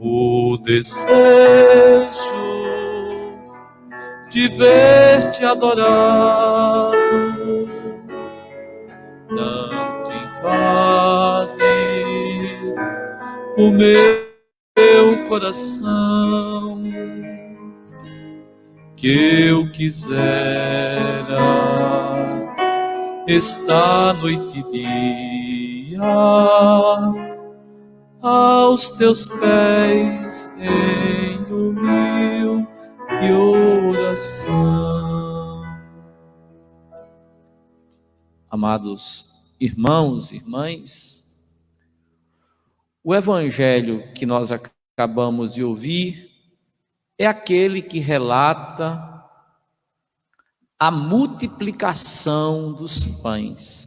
o desejo de ver-te adorado tanto invade o meu coração, que eu quisera esta noite e dia aos teus pés em humilde oração. Amados irmãos e irmãs, o evangelho que nós acabamos de ouvir é aquele que relata a multiplicação dos pães.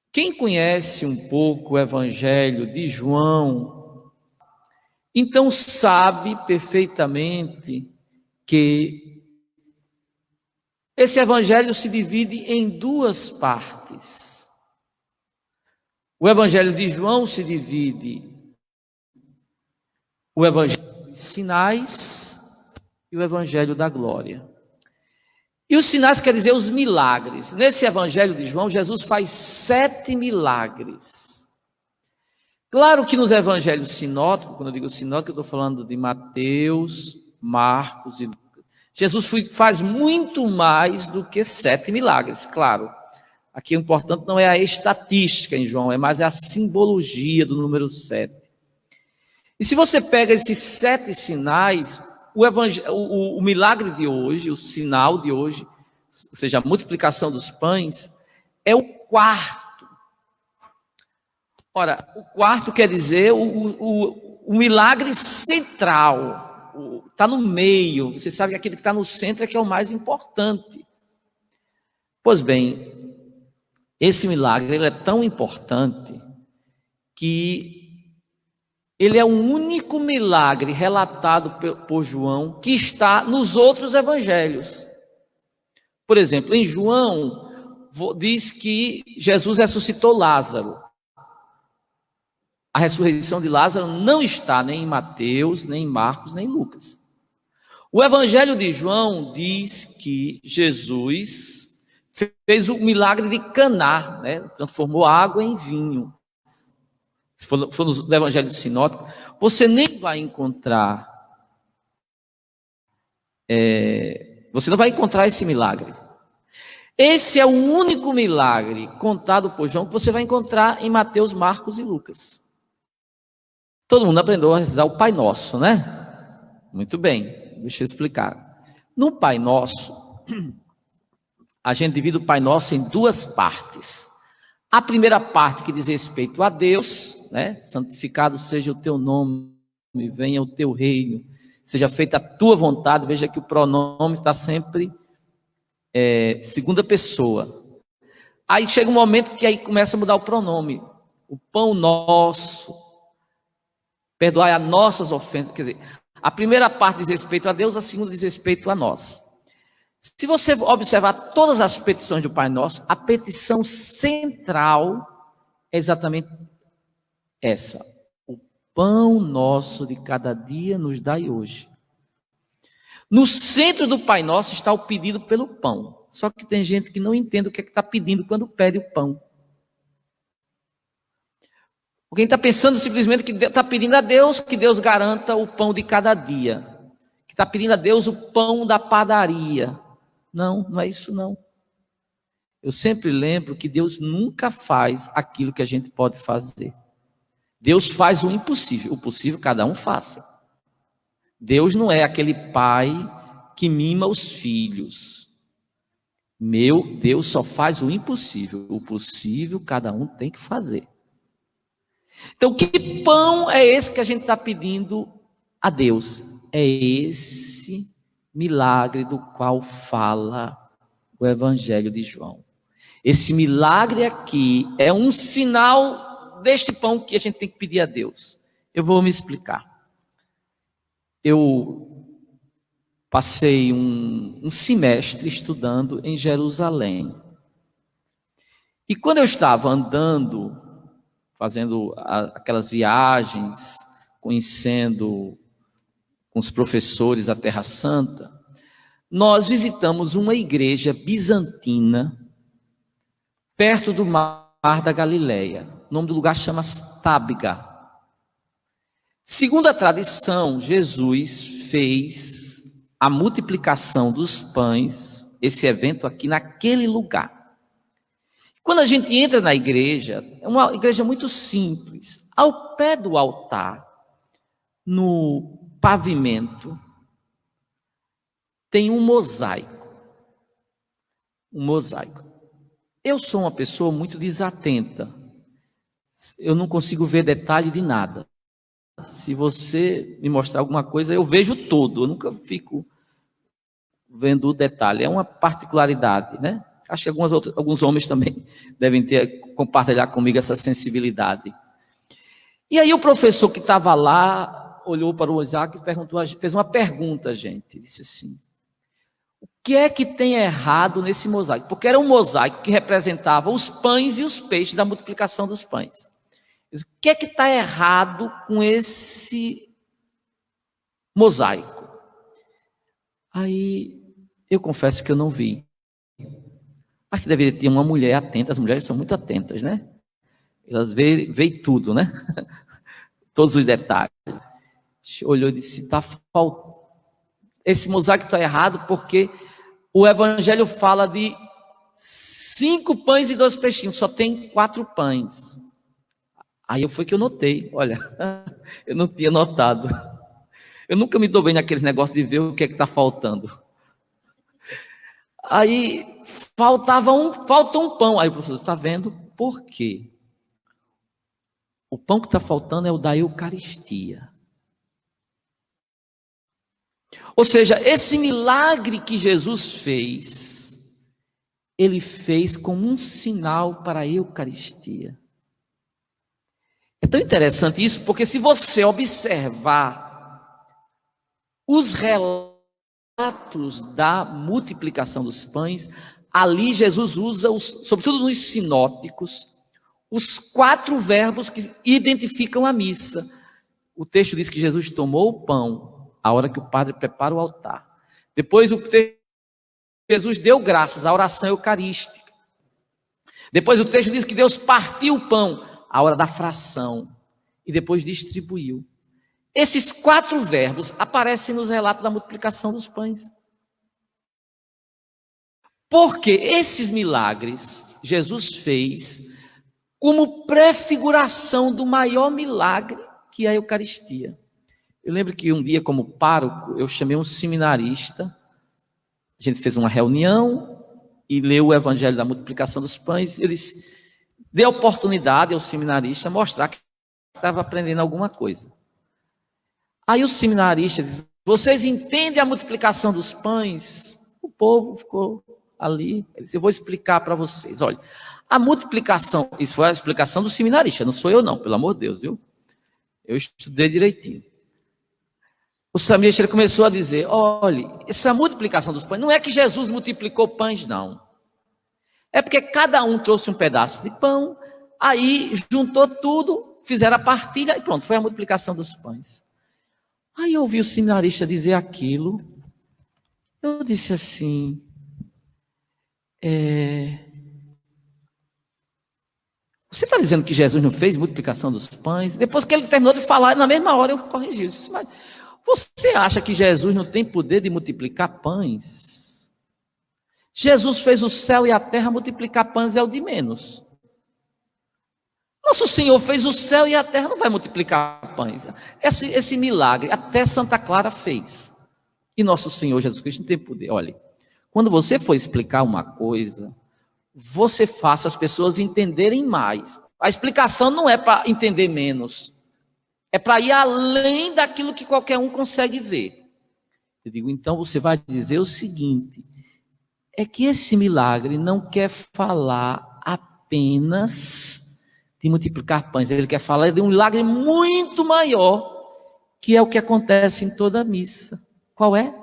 Quem conhece um pouco o evangelho de João, então sabe perfeitamente que esse evangelho se divide em duas partes. O evangelho de João se divide o evangelho dos sinais e o evangelho da glória. E os sinais quer dizer os milagres. Nesse evangelho de João, Jesus faz 7 milagres. Claro que nos evangelhos sinóticos, quando eu digo sinótico, eu estou falando de Mateus, Marcos e Lucas. Jesus faz muito mais do que 7 milagres, claro. Aqui o importante não é a estatística em João, é mais a simbologia do número 7. E se você pega esses 7 sinais, o milagre de hoje, o sinal de hoje, ou seja, a multiplicação dos pães, é o quarto. Ora, o quarto quer dizer o milagre central, está no meio. Você sabe que aquele que está no centro é que é o mais importante. Pois bem, esse milagre ele é tão importante que ele é o único milagre relatado por João que está nos outros evangelhos. Por exemplo, em João, diz que Jesus ressuscitou Lázaro. A ressurreição de Lázaro não está nem em Mateus, nem em Marcos, nem em Lucas. O evangelho de João diz que Jesus fez o milagre de Caná, né? Transformou água em vinho. Se for no evangelho sinótico, você nem vai encontrar, você não vai encontrar esse milagre. Esse é o único milagre contado por João que você vai encontrar em Mateus, Marcos e Lucas. Todo mundo aprendeu a rezar o Pai Nosso, né? Muito bem, deixa eu explicar. No Pai Nosso, a gente divide o Pai Nosso em duas partes. A primeira parte que diz respeito a Deus, né? Santificado seja o teu nome, venha o teu reino, seja feita a tua vontade. Veja que o pronome está sempre segunda pessoa. Aí chega um momento que aí começa a mudar o pronome. O pão nosso, perdoai as nossas ofensas. Quer dizer, a primeira parte diz respeito a Deus, a segunda diz respeito a nós. Se você observar todas as petições do Pai Nosso, a petição central é exatamente essa: o pão nosso de cada dia nos dai hoje. No centro do Pai Nosso está o pedido pelo pão. Só que tem gente que não entende o que é que está pedindo quando pede o pão. Alguém está pensando simplesmente que está pedindo a Deus que Deus garanta o pão de cada dia. Que está pedindo a Deus o pão da padaria. Não, não é isso não. Eu sempre lembro que Deus nunca faz aquilo que a gente pode fazer. Deus faz o impossível. O possível cada um faça. Deus não é aquele pai que mima os filhos. Meu Deus só faz o impossível. O possível cada um tem que fazer. Então, que pão é esse que a gente está pedindo a Deus? É esse milagre do qual fala o Evangelho de João. Esse milagre aqui é um sinal deste pão que a gente tem que pedir a Deus. Eu vou me explicar. Eu passei um semestre estudando em Jerusalém. E quando eu estava andando, fazendo aquelas viagens conhecendo com os professores a Terra Santa, nós visitamos uma igreja bizantina perto do Mar da Galileia. O nome do lugar chama-se Tábega. Segundo a tradição, Jesus fez a multiplicação dos pães, esse evento aqui naquele lugar. Quando a gente entra na igreja, é uma igreja muito simples. Ao pé do altar, no pavimento, tem um mosaico. Um mosaico. Eu sou uma pessoa muito desatenta. Eu não consigo ver detalhe de nada. Se você me mostrar alguma coisa, eu vejo todo. Eu nunca fico vendo o detalhe. É uma particularidade, né? Acho que alguns homens também devem compartilhar comigo essa sensibilidade. E aí o professor que estava lá olhou para o mosaico e fez uma pergunta, gente. Ele disse assim: o que é que tem errado nesse mosaico? Porque era um mosaico que representava os pães e os peixes da multiplicação dos pães. O que é que está errado com esse mosaico? Aí eu confesso que eu não vi. Acho que deveria ter uma mulher atenta. As mulheres são muito atentas, né? Elas veem tudo, né? Todos os detalhes. Olhou e disse: tá faltando. Esse mosaico está errado porque o evangelho fala de 5 pães e 2 peixinhos. Só tem 4 pães. Aí foi que eu notei. Olha, eu não tinha notado. Eu nunca me dou bem naqueles negócios de ver o que é que está faltando. Aí falta um pão. Aí o professor: está vendo por quê? O pão que está faltando é o da Eucaristia. Ou seja, esse milagre que Jesus fez, ele fez como um sinal para a Eucaristia. É tão interessante isso, porque se você observar os relatos da multiplicação dos pães, ali Jesus usa, sobretudo nos sinóticos, os 4 verbos que identificam a missa. O texto diz que Jesus tomou o pão, a hora que o padre prepara o altar. Depois Jesus deu graças, a oração eucarística. Depois o texto diz que Deus partiu o pão, a hora da fração. E depois distribuiu. Esses 4 verbos aparecem nos relatos da multiplicação dos pães. Porque esses milagres Jesus fez como prefiguração do maior milagre que é a Eucaristia. Eu lembro que um dia, como pároco, eu chamei um seminarista. A gente fez uma reunião e leu o Evangelho da Multiplicação dos Pães. Ele deu a oportunidade ao seminarista mostrar que estava aprendendo alguma coisa. Aí o seminarista disse: vocês entendem a multiplicação dos pães? O povo ficou ali. Ele disse: eu vou explicar para vocês. Olha, a multiplicação, isso foi a explicação do seminarista, não sou eu não, pelo amor de Deus, viu? Eu estudei direitinho. O seminarista começou a dizer: olha, essa multiplicação dos pães, não é que Jesus multiplicou pães, não. É porque cada um trouxe um pedaço de pão, aí juntou tudo, fizeram a partilha e pronto, foi a multiplicação dos pães. Aí eu ouvi o seminarista dizer aquilo, eu disse assim: você está dizendo que Jesus não fez multiplicação dos pães? Depois que ele terminou de falar, na mesma hora eu corrigi. Eu disse: mas você acha que Jesus não tem poder de multiplicar pães? Jesus fez o céu e a terra, multiplicar pães é o de menos. Nosso Senhor fez o céu e a terra, não vai multiplicar pães. Esse milagre, até Santa Clara fez. E nosso Senhor Jesus Cristo não tem poder. Olha, quando você for explicar uma coisa, você faça as pessoas entenderem mais. A explicação não é para entender menos. É para ir além daquilo que qualquer um consegue ver. Eu digo: então você vai dizer o seguinte: é que esse milagre não quer falar apenas de multiplicar pães, ele quer falar de um milagre muito maior, que é o que acontece em toda a missa. Qual é?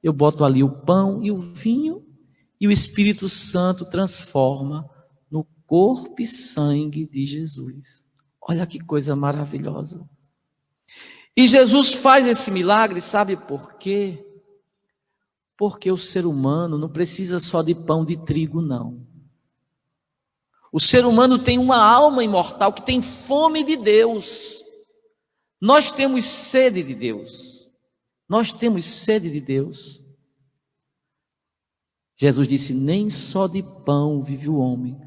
Eu boto ali o pão e o vinho, e o Espírito Santo transforma no corpo e sangue de Jesus. Olha que coisa maravilhosa. E Jesus faz esse milagre, sabe por quê? Porque o ser humano não precisa só de pão de trigo, não. O ser humano tem uma alma imortal que tem fome de Deus. Nós temos sede de Deus. Nós temos sede de Deus. Jesus disse: nem só de pão vive o homem.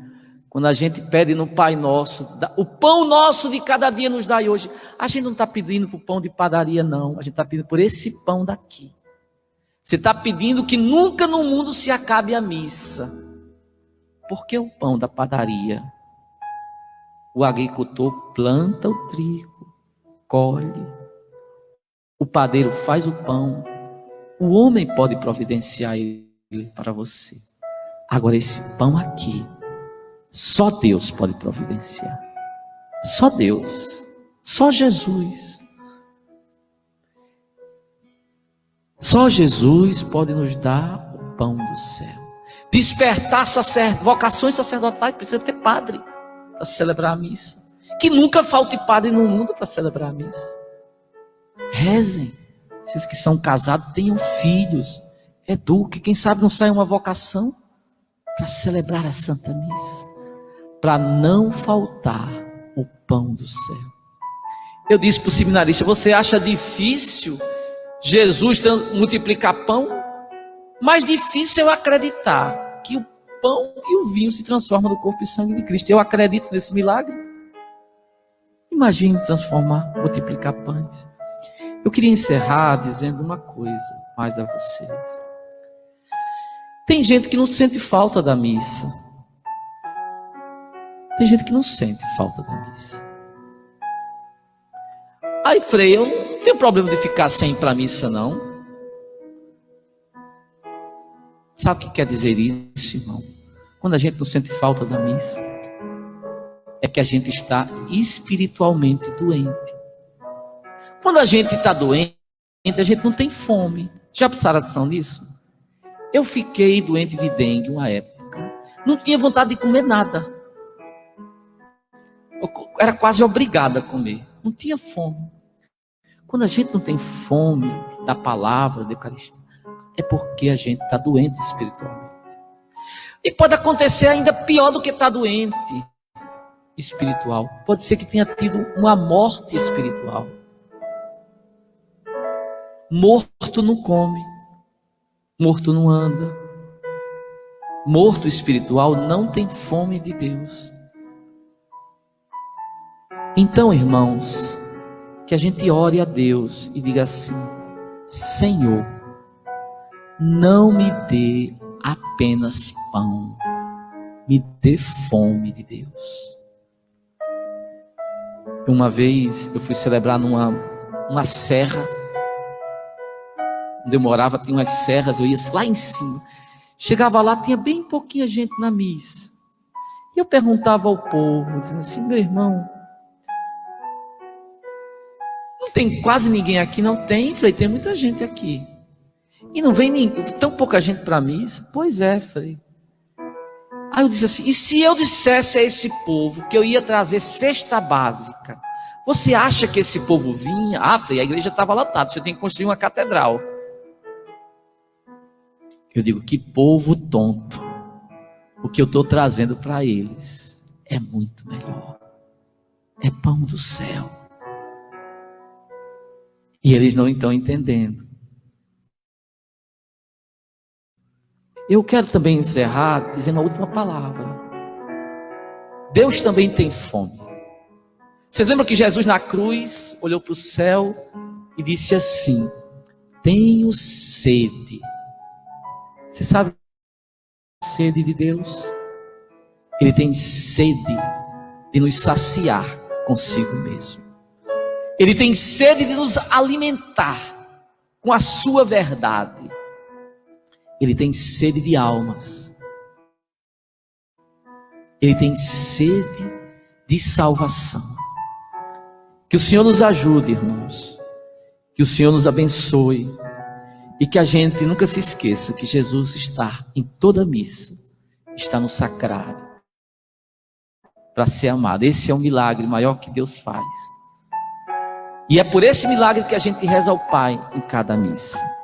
Quando a gente pede no Pai Nosso, o pão nosso de cada dia nos dai hoje, a gente não está pedindo por pão de padaria, não. A gente está pedindo por esse pão daqui. Você está pedindo que nunca no mundo se acabe a missa. Porque o pão da padaria, o agricultor planta o trigo, colhe, o padeiro faz o pão, o homem pode providenciar ele para você. Agora esse pão aqui, só Deus pode providenciar. Só Deus, só Jesus. Só Jesus pode nos dar o pão do céu. Despertar vocações sacerdotais, precisa ter padre para celebrar a missa. Que nunca falte padre no mundo para celebrar a missa. Rezem. Vocês que são casados, tenham filhos. Eduque. Quem sabe não sai uma vocação para celebrar a Santa Missa. Para não faltar o pão do céu. Eu disse para o seminarista: você acha difícil Jesus multiplicar pão? Mais difícil é eu acreditar que o pão e o vinho se transformam no corpo e sangue de Cristo. Eu acredito nesse milagre. Imagine transformar, multiplicar pães. Eu queria encerrar dizendo uma coisa mais a vocês. Tem gente que não sente falta da missa. Tem gente que não sente falta da missa. Aí, Frei, eu não tenho problema de ficar sem ir para a missa, não. Sabe o que quer dizer isso, irmão? Quando a gente não sente falta da missa, é que a gente está espiritualmente doente. Quando a gente está doente, a gente não tem fome. Já prestaram atenção nisso? Eu fiquei doente de dengue uma época. Não tinha vontade de comer nada. Eu era quase obrigado a comer. Não tinha fome. Quando a gente não tem fome da palavra, da Eucaristia, é porque a gente está doente espiritualmente. E pode acontecer ainda pior do que estar doente espiritual. Pode ser que tenha tido uma morte espiritual. Morto não come, morto não anda. Morto espiritual não tem fome de Deus. Então, irmãos, que a gente ore a Deus e diga assim: Senhor, não me dê apenas pão, me dê fome de Deus. Uma vez eu fui celebrar numa serra, onde eu morava, tinha umas serras, eu ia lá em cima. Chegava lá, tinha bem pouquinha gente na missa. E eu perguntava ao povo, dizendo assim: meu irmão, não tem quase ninguém aqui? Não tem? Falei: tem muita gente aqui. E não vem tão pouca gente para a missa? Pois é, falei. Aí eu disse assim: e se eu dissesse a esse povo que eu ia trazer cesta básica, você acha que esse povo vinha? Ah, falei, a igreja estava lotada, você tem que construir uma catedral. Eu digo: que povo tonto. O que eu estou trazendo para eles é muito melhor. É pão do céu. E eles não estão entendendo. Eu quero também encerrar dizendo a última palavra. Deus também tem fome. Vocês lembram que Jesus na cruz olhou para o céu e disse assim: tenho sede. Você sabe a sede de Deus? Ele tem sede de nos saciar consigo mesmo. Ele tem sede de nos alimentar com a sua verdade. Ele tem sede de almas. Ele tem sede de salvação. Que o Senhor nos ajude, irmãos. Que o Senhor nos abençoe. E que a gente nunca se esqueça que Jesus está em toda missa. Está no sacrário. Para ser amado. Esse é um milagre maior que Deus faz. E é por esse milagre que a gente reza ao Pai em cada missa.